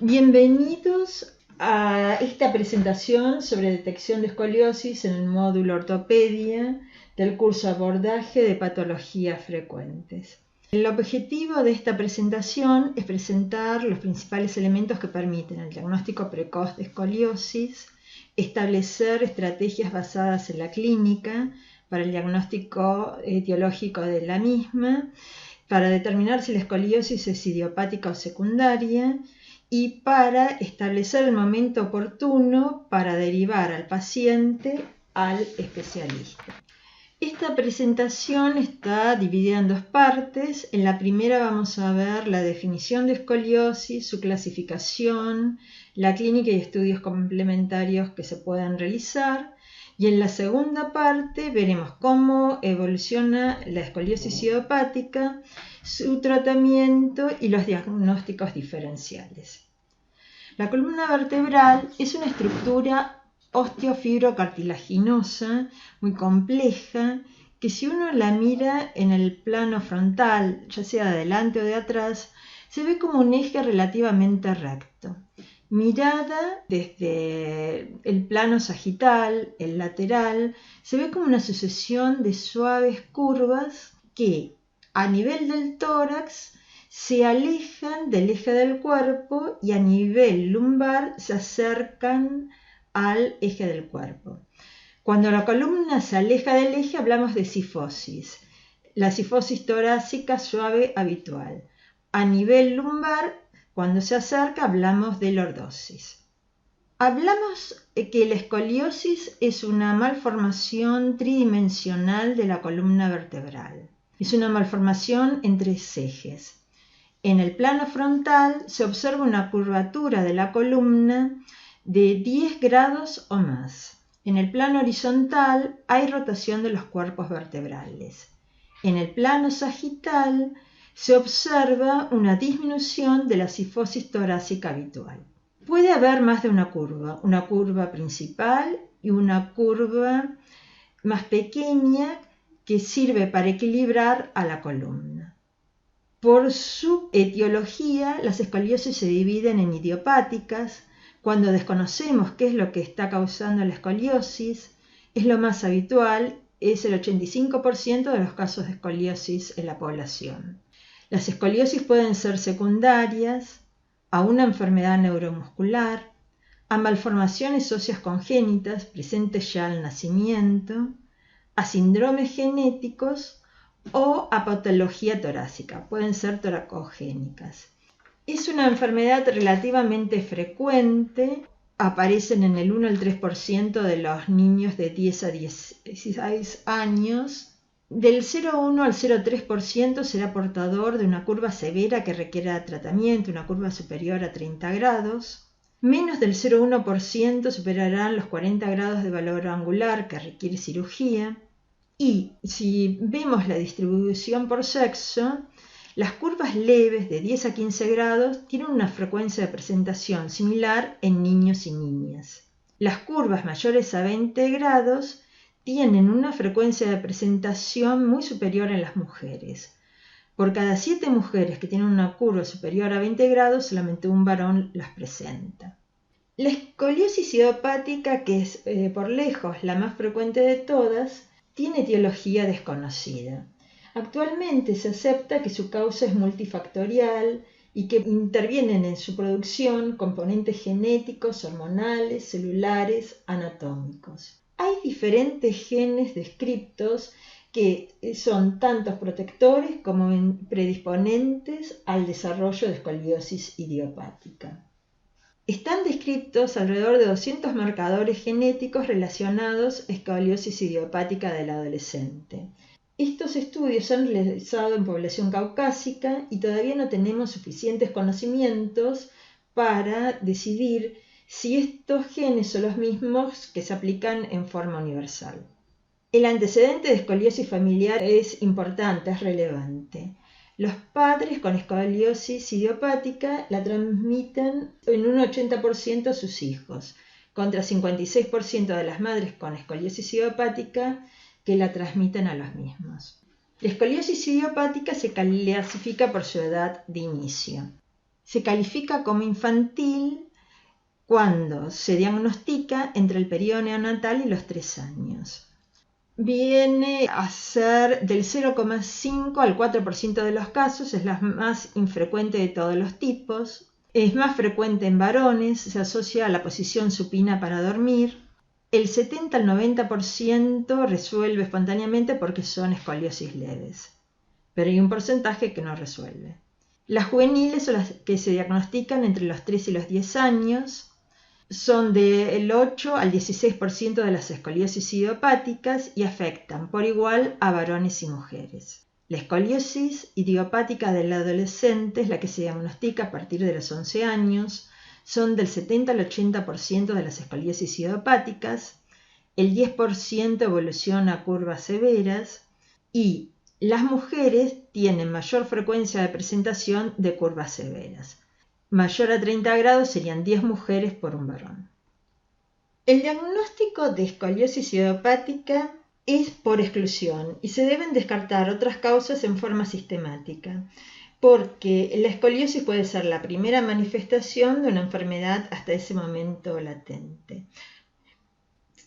Bienvenidos a esta presentación sobre detección de escoliosis en el módulo ortopedia del curso Abordaje de Patologías Frecuentes. El objetivo de esta presentación es presentar los principales elementos que permiten el diagnóstico precoz de escoliosis, establecer estrategias basadas en la clínica para el diagnóstico etiológico de la misma, para determinar si la escoliosis es idiopática o secundaria, y para establecer el momento oportuno para derivar al paciente al especialista. Esta presentación está dividida en dos partes. En la primera vamos a ver la definición de escoliosis, su clasificación, la clínica y estudios complementarios que se puedan realizar. Y en la segunda parte veremos cómo evoluciona la escoliosis idiopática, su tratamiento y los diagnósticos diferenciales. La columna vertebral es una estructura osteofibrocartilaginosa muy compleja que si uno la mira en el plano frontal, ya sea de adelante o de atrás, se ve como un eje relativamente recto. Mirada desde el plano sagital, el lateral, se ve como una sucesión de suaves curvas que a nivel del tórax se alejan del eje del cuerpo y a nivel lumbar se acercan al eje del cuerpo. Cuando la columna se aleja del eje hablamos de cifosis, la cifosis torácica suave habitual. A nivel lumbar, cuando se acerca, hablamos de lordosis. Hablamos que la escoliosis es una malformación tridimensional de la columna vertebral. Es una malformación en tres ejes. En el plano frontal se observa una curvatura de la columna de 10 grados o más. En el plano horizontal hay rotación de los cuerpos vertebrales. En el plano sagital se observa una disminución de la cifosis torácica habitual. Puede haber más de una curva principal y una curva más pequeña que sirve para equilibrar a la columna. Por su etiología, las escoliosis se dividen en idiopáticas. Cuando desconocemos qué es lo que está causando la escoliosis, es lo más habitual, es el 85% de los casos de escoliosis en la población. Las escoliosis pueden ser secundarias a una enfermedad neuromuscular, a malformaciones óseas congénitas presentes ya al nacimiento, a síndromes genéticos o a patología torácica, pueden ser toracogénicas. Es una enfermedad relativamente frecuente, aparecen en el 1 al 3% de los niños de 10 a 16 años. Del 0,1 al 0,3% será portador de una curva severa que requiera tratamiento, una curva superior a 30 grados. Menos del 0,1% superarán los 40 grados de valor angular que requiere cirugía. Y si vemos la distribución por sexo, las curvas leves de 10 a 15 grados tienen una frecuencia de presentación similar en niños y niñas. Las curvas mayores a 20 grados tienen una frecuencia de presentación muy superior en las mujeres. Por cada 7 mujeres que tienen una curva superior a 20 grados, solamente un varón las presenta. La escoliosis idiopática, que es por lejos la más frecuente de todas, tiene etiología desconocida. Actualmente se acepta que su causa es multifactorial y que intervienen en su producción componentes genéticos, hormonales, celulares, anatómicos. Hay diferentes genes descriptos que son tanto protectores como predisponentes al desarrollo de escoliosis idiopática. Están descritos alrededor de 200 marcadores genéticos relacionados a escoliosis idiopática del adolescente. Estos estudios se han realizado en población caucásica y todavía no tenemos suficientes conocimientos para decidir si estos genes son los mismos que se aplican en forma universal. El antecedente de escoliosis familiar es importante, es relevante. Los padres con escoliosis idiopática la transmiten en un 80% a sus hijos, contra 56% de las madres con escoliosis idiopática que la transmiten a los mismos. La escoliosis idiopática se clasifica por su edad de inicio. Se califica como infantil cuando se diagnostica entre el periodo neonatal y los 3 años. Viene a ser del 0,5 al 4% de los casos, es la más infrecuente de todos los tipos. Es más frecuente en varones, se asocia a la posición supina para dormir. El 70 al 90% resuelve espontáneamente porque son escoliosis leves, pero hay un porcentaje que no resuelve. Las juveniles son las que se diagnostican entre los 3 y los 10 años. Son del 8 al 16% de las escoliosis idiopáticas y afectan por igual a varones y mujeres. La escoliosis idiopática del adolescente es la que se diagnostica a partir de los 11 años. Son del 70 al 80% de las escoliosis idiopáticas. El 10% evoluciona a curvas severas y las mujeres tienen mayor frecuencia de presentación de curvas severas. Mayor a 30 grados serían 10 mujeres por un varón. El diagnóstico de escoliosis idiopática es por exclusión y se deben descartar otras causas en forma sistemática, porque la escoliosis puede ser la primera manifestación de una enfermedad hasta ese momento latente.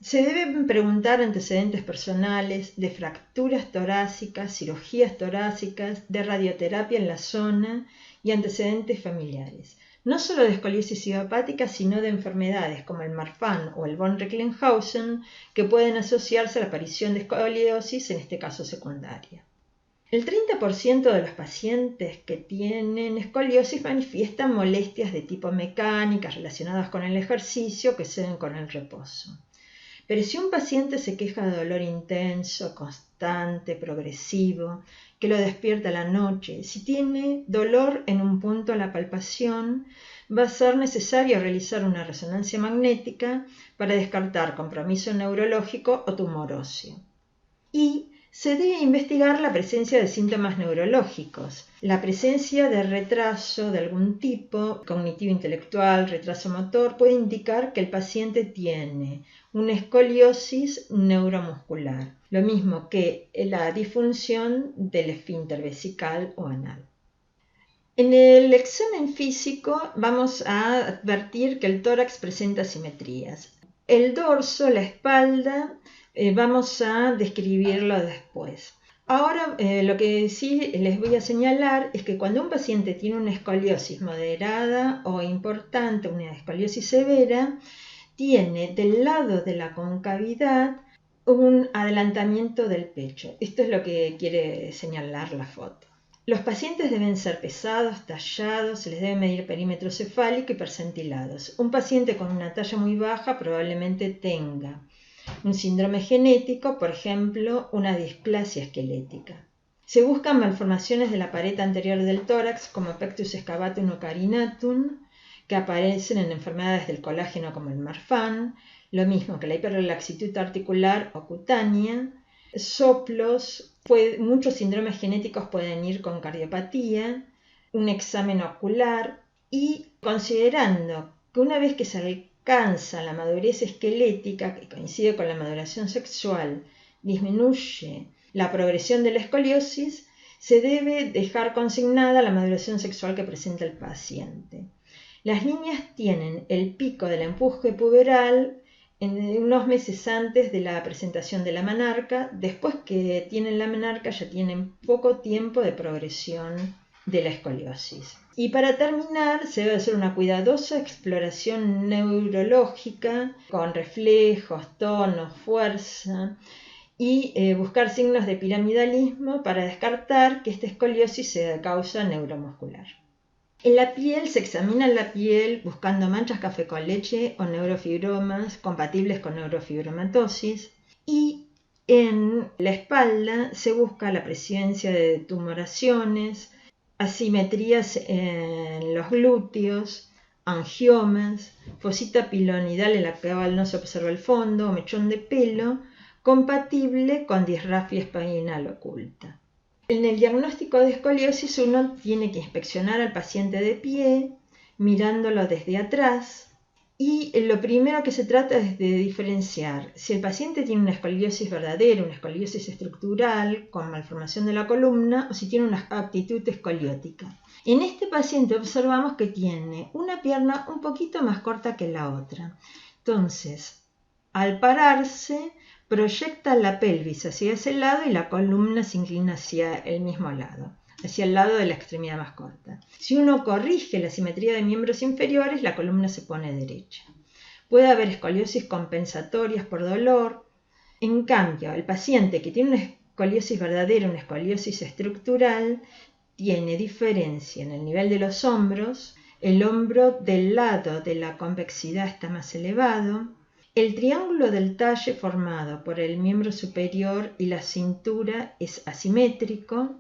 Se deben preguntar antecedentes personales de fracturas torácicas, cirugías torácicas, de radioterapia en la zona y antecedentes familiares. No solo de escoliosis idiopática, sino de enfermedades como el Marfan o el von Recklinghausen, que pueden asociarse a la aparición de escoliosis, en este caso secundaria. El 30% de los pacientes que tienen escoliosis manifiestan molestias de tipo mecánicas relacionadas con el ejercicio que ceden con el reposo. Pero si un paciente se queja de dolor intenso, constante, progresivo, que lo despierta a la noche, si tiene dolor en un punto de la palpación, va a ser necesario realizar una resonancia magnética para descartar compromiso neurológico o tumor óseo. Y se debe investigar la presencia de síntomas neurológicos, la presencia de retraso de algún tipo, cognitivo-intelectual, retraso motor, puede indicar que el paciente tiene una escoliosis neuromuscular, lo mismo que la disfunción del esfínter vesical o anal. En el examen físico vamos a advertir que el tórax presenta asimetrías. El dorso, la espalda, vamos a describirlo después. Ahora lo que sí les voy a señalar es que cuando un paciente tiene una escoliosis moderada o importante, una escoliosis severa, tiene del lado de la concavidad un adelantamiento del pecho. Esto es lo que quiere señalar la foto. Los pacientes deben ser pesados, tallados, se les debe medir perímetro cefálico y percentilados. Un paciente con una talla muy baja probablemente tenga un síndrome genético, por ejemplo, una displasia esquelética. Se buscan malformaciones de la pared anterior del tórax como pectus excavatum o carinatum, que aparecen en enfermedades del colágeno como el Marfan, lo mismo que la hiperrelaxitud articular o cutánea, soplos, muchos síndromes genéticos pueden ir con cardiopatía, un examen ocular y considerando que una vez que se alcanza la madurez esquelética, que coincide con la maduración sexual, disminuye la progresión de la escoliosis, se debe dejar consignada la maduración sexual que presenta el paciente. Las niñas tienen el pico del empuje puberal unos meses antes de la presentación de la menarca. Después que tienen la menarca ya tienen poco tiempo de progresión de la escoliosis. Y para terminar, se debe hacer una cuidadosa exploración neurológica con reflejos, tonos, fuerza y buscar signos de piramidalismo para descartar que esta escoliosis sea de causa neuromuscular. En la piel se examina la piel buscando manchas café con leche o neurofibromas compatibles con neurofibromatosis y en la espalda se busca la presencia de tumoraciones, asimetrías en los glúteos, angiomas, fosita pilonidal en la cual no se observa el fondo o mechón de pelo compatible con disrafia espinal oculta. En el diagnóstico de escoliosis uno tiene que inspeccionar al paciente de pie, mirándolo desde atrás Y lo primero que se trata es de diferenciar si el paciente tiene una escoliosis verdadera, una escoliosis estructural con malformación de la columna, o si tiene una actitud escoliótica. En este paciente observamos que tiene una pierna un poquito más corta que la otra. Entonces, al pararse, proyecta la pelvis hacia ese lado y la columna se inclina hacia el mismo lado, hacia el lado de la extremidad más corta. Si uno corrige la simetría de miembros inferiores, la columna se pone derecha. Puede haber escoliosis compensatorias por dolor. En cambio, el paciente que tiene una escoliosis verdadera, una escoliosis estructural, tiene diferencia en el nivel de los hombros. El hombro del lado de la convexidad está más elevado. El triángulo del talle formado por el miembro superior y la cintura es asimétrico.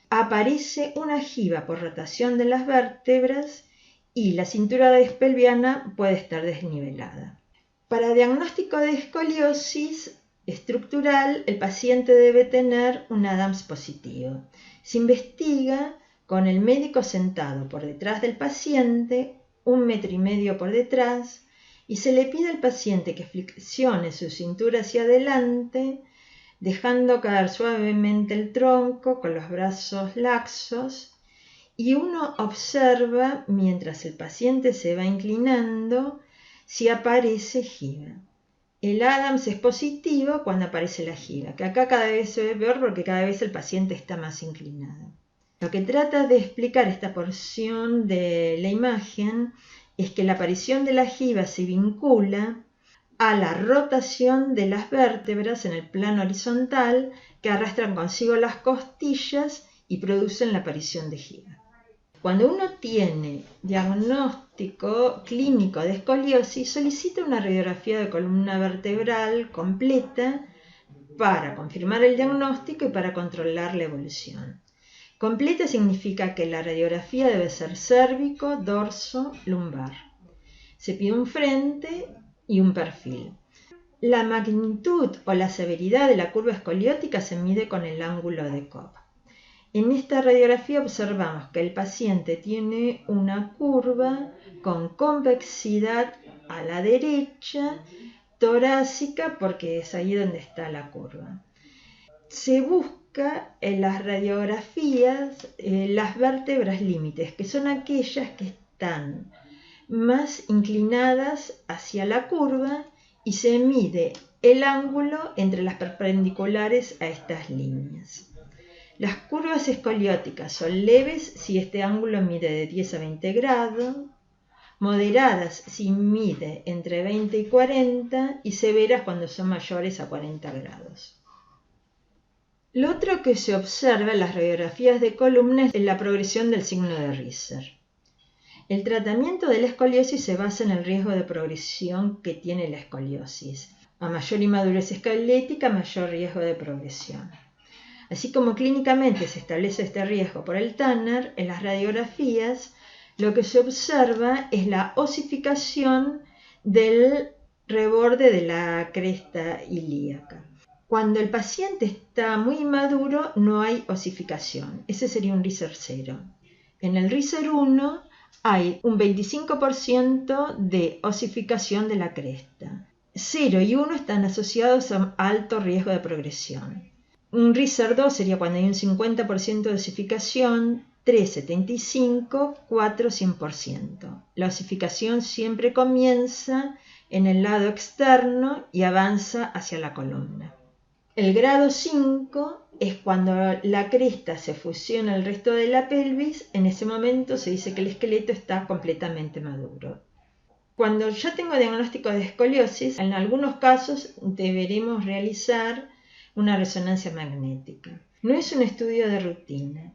Aparece una jiba por rotación de las vértebras y la cintura despelviana puede estar desnivelada. Para diagnóstico de escoliosis estructural, el paciente debe tener un Adams positivo. Se investiga con el médico sentado por detrás del paciente, 1,5 metros por detrás, y se le pide al paciente que flexione su cintura hacia adelante, dejando caer suavemente el tronco con los brazos laxos, y uno observa mientras el paciente se va inclinando si aparece jiba. El Adams es positivo cuando aparece la jiba, que acá cada vez se ve peor porque cada vez el paciente está más inclinado. Lo que trata de explicar esta porción de la imagen es que la aparición de la jiba se vincula a la rotación de las vértebras en el plano horizontal que arrastran consigo las costillas y producen la aparición de jiba. Cuando uno tiene diagnóstico clínico de escoliosis, solicita una radiografía de columna vertebral completa para confirmar el diagnóstico y para controlar la evolución. Completa significa que la radiografía debe ser cérvico, dorso, lumbar. Se pide un frente y un perfil. La magnitud o la severidad de la curva escoliótica se mide con el ángulo de Cobb. En esta radiografía observamos que el paciente tiene una curva con convexidad a la derecha, torácica, porque es ahí donde está la curva. Se busca en las radiografías las vértebras límites, que son aquellas que están más inclinadas hacia la curva, y se mide el ángulo entre las perpendiculares a estas líneas. Las curvas escolióticas son leves si este ángulo mide de 10 a 20 grados, moderadas si mide entre 20 y 40 y severas cuando son mayores a 40 grados. Lo otro que se observa en las radiografías de columna es la progresión del signo de Risser. El tratamiento de la escoliosis se basa en el riesgo de progresión que tiene la escoliosis. A mayor inmadurez esquelética, mayor riesgo de progresión. Así como clínicamente se establece este riesgo por el Tanner, en las radiografías lo que se observa es la osificación del reborde de la cresta ilíaca. Cuando el paciente está muy inmaduro no hay osificación, ese sería un Risser 0. En el Risser 1 hay un 25% de osificación de la cresta. 0 y 1 están asociados a alto riesgo de progresión. Un Risser 2 sería cuando hay un 50% de osificación, 3 75%, 4 100%. La osificación siempre comienza en el lado externo y avanza hacia la columna. El grado 5 es cuando la cresta se fusiona al resto de la pelvis. En ese momento se dice que el esqueleto está completamente maduro. Cuando ya tengo diagnóstico de escoliosis, en algunos casos deberemos realizar una resonancia magnética. No es un estudio de rutina.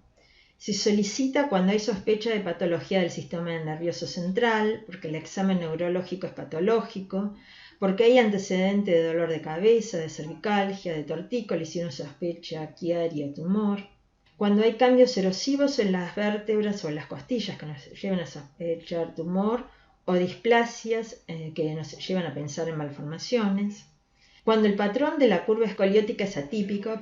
Se solicita cuando hay sospecha de patología del sistema nervioso central, porque el examen neurológico es patológico, porque hay antecedente de dolor de cabeza, de cervicalgia, de tortícolis y una sospecha chiaria o tumor. Cuando hay cambios erosivos en las vértebras o en las costillas que nos llevan a sospechar tumor, o displasias que nos llevan a pensar en malformaciones. Cuando el patrón de la curva escoliótica es atípico,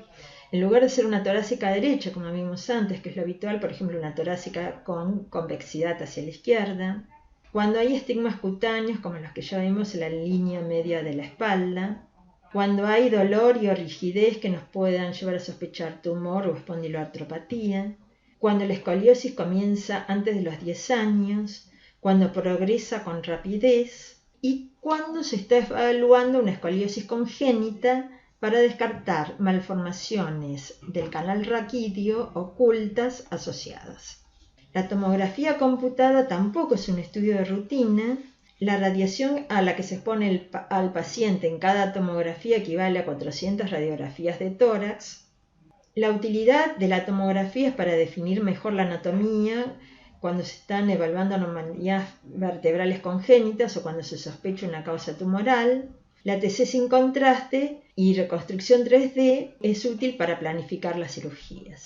en lugar de ser una torácica derecha, como vimos antes, que es lo habitual, por ejemplo, una torácica con convexidad hacia la izquierda. cuando hay estigmas cutáneos como los que ya vimos en la línea media de la espalda, cuando hay dolor y o rigidez que nos puedan llevar a sospechar tumor o espondiloartropatía, cuando la escoliosis comienza antes de los 10 años, cuando progresa con rapidez y cuando se está evaluando una escoliosis congénita para descartar malformaciones del canal raquídeo ocultas asociadas. La tomografía computada tampoco es un estudio de rutina. La radiación a la que se expone al paciente en cada tomografía equivale a 400 radiografías de tórax. La utilidad de la tomografía es para definir mejor la anatomía cuando se están evaluando anomalías vertebrales congénitas o cuando se sospecha una causa tumoral. La TC sin contraste y reconstrucción 3D es útil para planificar las cirugías.